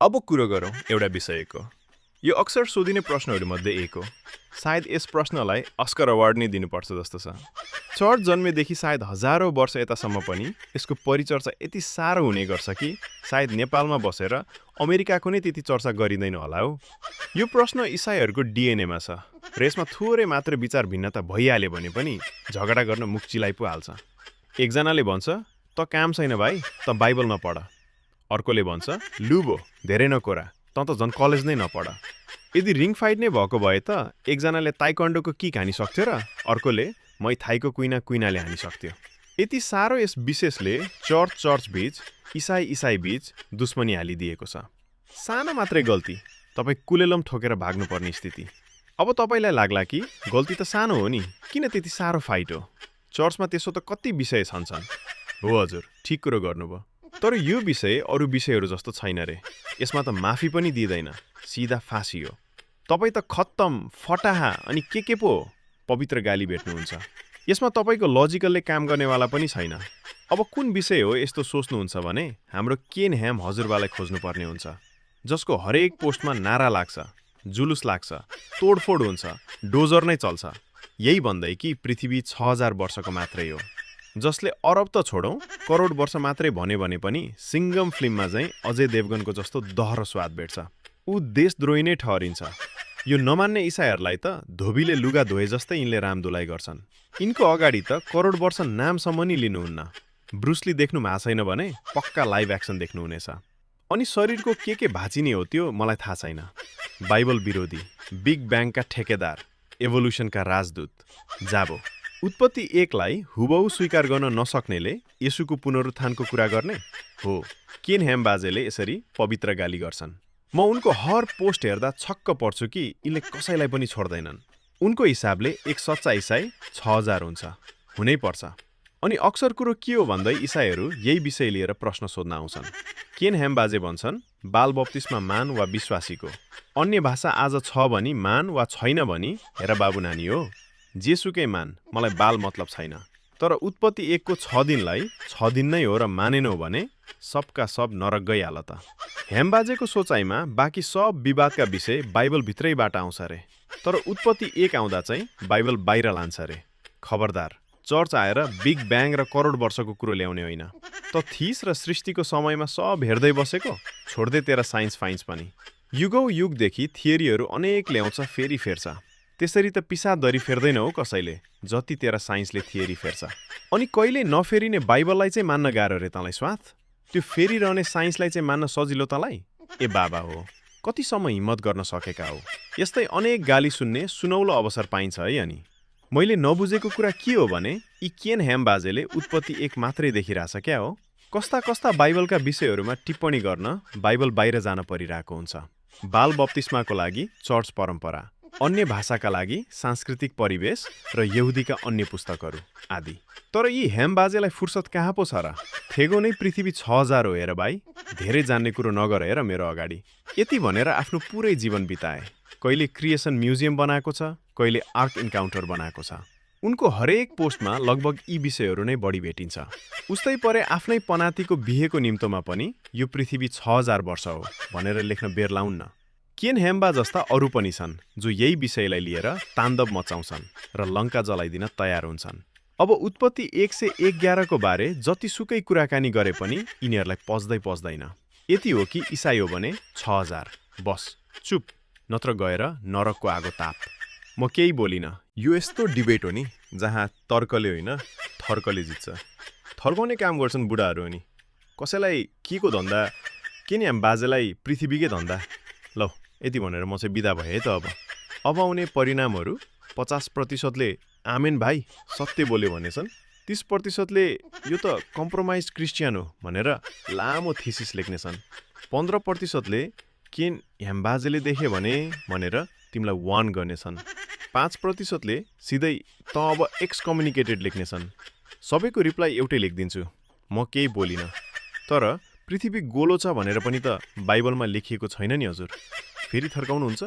अब कुरो गरौँ एउटा विषयको। यो अक्सर सोधिने प्रश्नहरूमध्ये एक हो। सायद यस प्रश्नलाई अस्कर अवार्ड नै दिनुपर्छ जस्तो छ। चर्च जन्मेदेखि सायद हजारौँ वर्ष यतासम्म पनि यसको परिचर्चा यति साह्रो हुने गर्छ कि सायद नेपालमा बसेर अमेरिकाको नै त्यति चर्चा गरिँदैन होला हो। यो प्रश्न इसाईहरूको डिएनएमा छ र यसमा थोरै मात्र विचार भिन्नता भइहाल्यो भने पनि झगडा गर्न मुख चिलाइ पो हाल्छ। एकजनाले भन्छ, त काम छैन भाइ, त बाइबलमा पढ। अर्कोले भन्छ, लुबो धेरै नकोरा, त झन् कलेज नै नपढ। यदि रिङ फाइट नै भएको भए त एकजनाले ताइक्वान्डोको किक हानिसक्थ्यो र अर्कोले मै थाईको कुइनाले हानिसक्थ्यो। यति साह्रो यस विशेषले चर्च बीच, इसाई बीच दुश्मनी हालिदिएको छ। सानो मात्रै गल्ती, तपाईँ कुलेलम ठोकेर भाग्नुपर्ने स्थिति। अब तपाईँलाई लाग्ला कि गल्ती त सानो हो नि, किन त्यति साह्रो फाइट हो? चर्चमा त्यसो त कति विषय छन्। हो हजुर, ठिक कुरो गर्नुभयो। तर यो विषय अरू विषयहरू जस्तो छैन रे। यसमा त माफी पनि दिँदैन, सिधा फाँसी हो। तपाईँ त खत्तम, फटाहा अनि के पो हो, पवित्र गाली भेट्नुहुन्छ। यसमा तपाईँको लजिकलले काम गर्नेवाला पनि छैन। अब कुन विषय हो यस्तो सोच्नुहुन्छ भने हाम्रो केन ह्याम हजुरबालाई खोज्नुपर्ने हुन्छ, जसको हरेक पोस्टमा नारा लाग्छ, जुलुस लाग्छ, तोडफोड हुन्छ, डोजर नै चल्छ। यही भन्दै कि पृथ्वी 6000 वर्षको मात्रै हो, जसले अरब त छोडौँ करोड वर्ष मात्रै भने पनि सिङ्गम फिल्ममा चाहिँ अजय देवगनको जस्तो दहरो स्वाद भेट्छ। ऊ देशद्रोही नै ठहरिन्छ। यो नमान्ने इसाईहरूलाई त धोबीले लुगा धोए जस्तै यिनले रामदुलाई गर्छन्। यिनको अगाडि त करोड वर्ष नामसम्म नि लिनुहुन्न। ब्रुसली देख्नु भएको छैन भने पक्का लाइभ एक्सन देख्नुहुनेछ। अनि शरीरको के भाँचिने हो त्यो मलाई थाहा छैन। बाइबल विरोधी, बिग ब्याङका ठेकेदार, एभोल्युसनका राजदूत, जाबो। उत्पत्ति 1 लाई हुबहु स्वीकार गर्न नसक्नेले येशूको पुनरुत्थानको कुरा गर्ने हो। केन ह्याम बाजेले यसरी पवित्र गाली गर्छन्। म उनको हर पोस्ट हेर्दा छक्क पर्छु कि यिनले कसैलाई पनि छोड्दैनन्। उनको हिसाबले एक सच्चा इसाई 6000 हुन्छ, हुनै पर्छ। अनि अक्सर कुरो के हो भन्दै इसाईहरू यही विषय लिएर प्रश्न सोध्न आउँछन्। केन ह्याम बाजे भन्छन्, बाल बप्तिस्मा मान वा विश्वासीको, अन्य भाषा आज छ भनी मान वा छैन भनी हेर बाबु नानी हो, जेसुकै मान, मलाई बाल मतलब छैन। तर उत्पत्ति 1 को 6 दिनलाई 6 दिन नै हो र मानेनौ भने सबका सब नरक गइहाल त। ह्यामबाजेको सोचाइमा बाँकी सब विवादका विषय बाइबल भित्रैबाट आउँछ रे, तर उत्पत्ति 1 आउँदा चाहिँ बाइबल बाहिर लान्छ रे। खबरदार, चर्च आएर बिग ब्याङ र करोड वर्षको कुरो ल्याउने होइन। त थिस र सृष्टिको समयमा सब हेर्दै बसेको, छोड्दै तेरा साइन्स फाइन्स पनि। युगौँ युगदेखि थियोरीहरू अनेक ल्याउँछ, फेरि फेर्छ। त्यसरी त पिसादरी फेर्दैन हो कसैले, जति तेरा साइन्सले थियोरी फेर्छ। अनि कहिले नफेरिने बाइबललाई चाहिँ मान्न गाह्रो रे तँलाई स्वाथ? त्यो फेरिरहने साइन्सलाई चाहिँ मान्न सजिलो तँलाई? ए बाबा हो, कतिसम्म हिम्मत गर्न सकेका हो? यस्तै अनेक गाली सुन्ने सुनौलो अवसर पाइन्छ है। अनि मैले नबुझेको कुरा के हो भने यी केन ह्याम बाजेले उत्पत्ति 1 मात्रै देखिरहेछ क्या हो? कस्ता बाइबलका विषयहरूमा टिप्पणी गर्न बाइबल बाहिर जान परिरहेको हुन्छ। बाल बप्तिस्माको लागि चर्च परम्परा, अन्य भाषाका लागि सांस्कृतिक परिवेश र यहुदीका अन्य पुस्तकहरू आदि। तर यी ह्याम बाजेलाई फुर्सद कहाँ पो छ र? थेगो नै पृथ्वी 6000 हो हेर भाइ, धेरै जान्ने कुरो नगर हेर मेरो अगाडि। यति भनेर आफ्नो पुरै जीवन बिताए। कहिले क्रिएसन म्युजियम बनाएको छ, कहिले आर्क इन्काउन्टर बनाएको छ। उनको हरेक पोस्टमा लगभग यी विषयहरू नै बढी भेटिन्छ। उस्तै परे आफ्नै पनातिको बिहेको निम्तोमा पनि यो पृथ्वी 6000 वर्ष हो भनेर लेख्न बेर लाउन्न। केन ह्याम्बा जस्ता अरू पनि छन् जो यही विषयलाई लिएर ताण्डव मचाउँछन् र लङ्का जलाइदिन तयार हुन्छन्। अब उत्पत्ति 111 को बारे जतिसुकै कुराकानी गरे पनि यिनीहरूलाई पच्दैन। यति हो कि इसाई हो भने 6000, बस चुप, नत्र गएर नरकको आगो ताप। म केही बोलिन। यो यस्तो डिबेट हो नि जहाँ तर्कले होइन थर्कले जित्छ। थर्काउने काम गर्छन् बुढाहरू हो नि। कसैलाई के को धन्दा, केन ह्याम बाजेलाई पृथ्वीकै धन्दा। ल यति भनेर म चाहिँ बिदा भएँ है त। अब आउने परिणामहरू 50%ले आमेन भाइ सत्य बोल्यो भनेछन्, 30%ले यो त कम्प्रोमाइज क्रिस्चियन हो भनेर लामो थिसिस लेख्नेछन्, 15%ले केन ह्याम बाजेले देखे भने भनेर तिमीलाई वार्न गर्नेछन्, 5%ले सिधै त अब एक्सकम्युनिकेटेड लेख्नेछन्। सबैको रिप्लाई एउटै लेखिदिन्छु, म केही बोलिनँ। तर पृथ्वी गोलो छ भनेर पनि त बाइबलमा लेखिएको छैन नि हजुर। फेरि थर्काउनुहुन्छ?